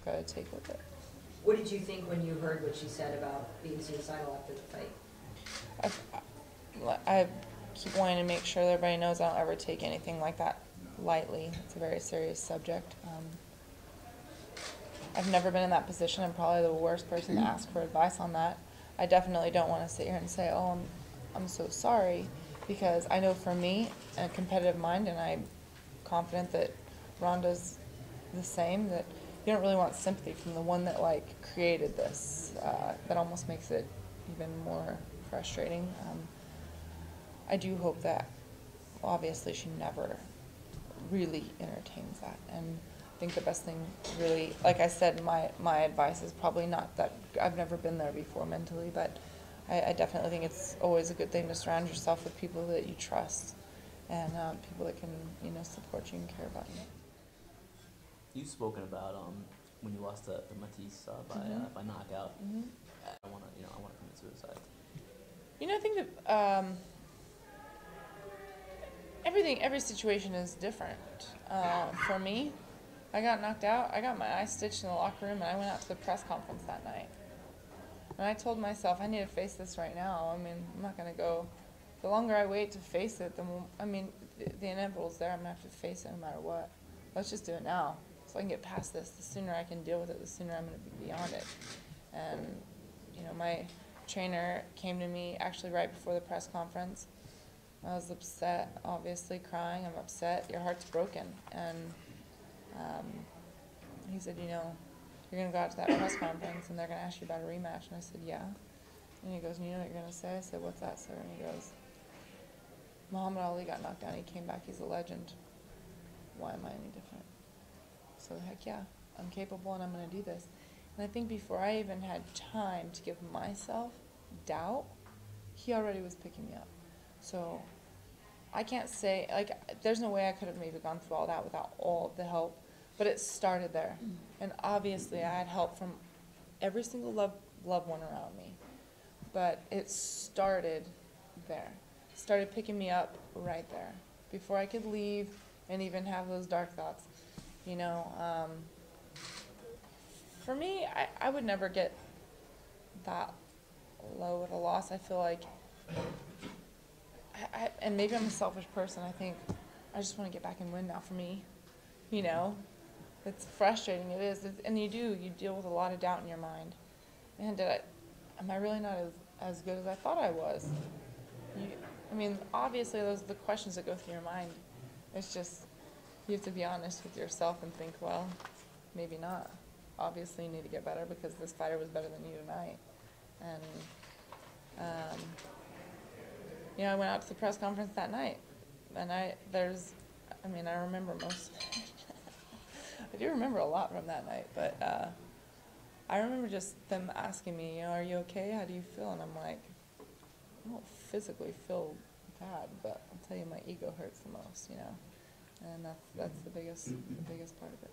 just got to take with it. What did you think when you heard what she said about being suicidal after the fight? I keep wanting to make sure that everybody knows I don't ever take anything like that lightly. It's a very serious subject. I've never been in that position. I'm probably the worst person to ask for advice on that. I definitely don't want to sit here and say, oh, I'm so sorry, because I know for me, a competitive mind, and I'm confident that Ronda's the same, that you don't really want sympathy from the one that like created this. That almost makes it even more frustrating. I do hope that obviously she never really entertains that, and I think the best thing really, like I said, my advice is probably not that, I've never been there before mentally, but I definitely think it's always a good thing to surround yourself with people that you trust, and people that can, support you and care about you. You've spoken about when you lost to Matisse by knockout. I want to commit suicide. I think that every situation is different. For me, I got knocked out. I got my eye stitched in the locker room, and I went out to the press conference that night. And I told myself, I need to face this right now. I mean, I'm not going to go. The longer I wait to face it, the inevitable's there. I'm going to have to face it no matter what. Let's just do it now, so I can get past this. The sooner I can deal with it, the sooner I'm going to be beyond it. And, my trainer came to me actually right before the press conference. I was upset, obviously crying. I'm upset. Your heart's broken. And he said, you're going to go out to that press conference and they're going to ask you about a rematch. And I said, yeah. And he goes, you know what you're going to say? I said, what's that, sir? And he goes, Muhammad Ali got knocked down. He came back. He's a legend. Why am I any different? So heck yeah, I'm capable and I'm going to do this. And I think before I even had time to give myself doubt, he already was picking me up. So I can't say, there's no way I could have maybe gone through all that without all the help, but it started there. And obviously I had help from every single loved one around me, but it started there. Started picking me up right there before I could leave and even have those dark thoughts. For me, I would never get that low with a loss. I feel like, and maybe I'm a selfish person, I think I just want to get back and win now for me. It's frustrating, it is, and you deal with a lot of doubt in your mind. And am I really not as good as I thought I was? Obviously those are the questions that go through your mind. It's just, you have to be honest with yourself and think, well, maybe not. Obviously you need to get better because this fighter was better than you tonight. And, I went out to the press conference that night, and I remember most of it. I do remember a lot from that night, but I remember just them asking me, are you okay? How do you feel? And I'm like, I don't physically feel bad, but I'll tell you, my ego hurts the most, and that's the biggest part of it.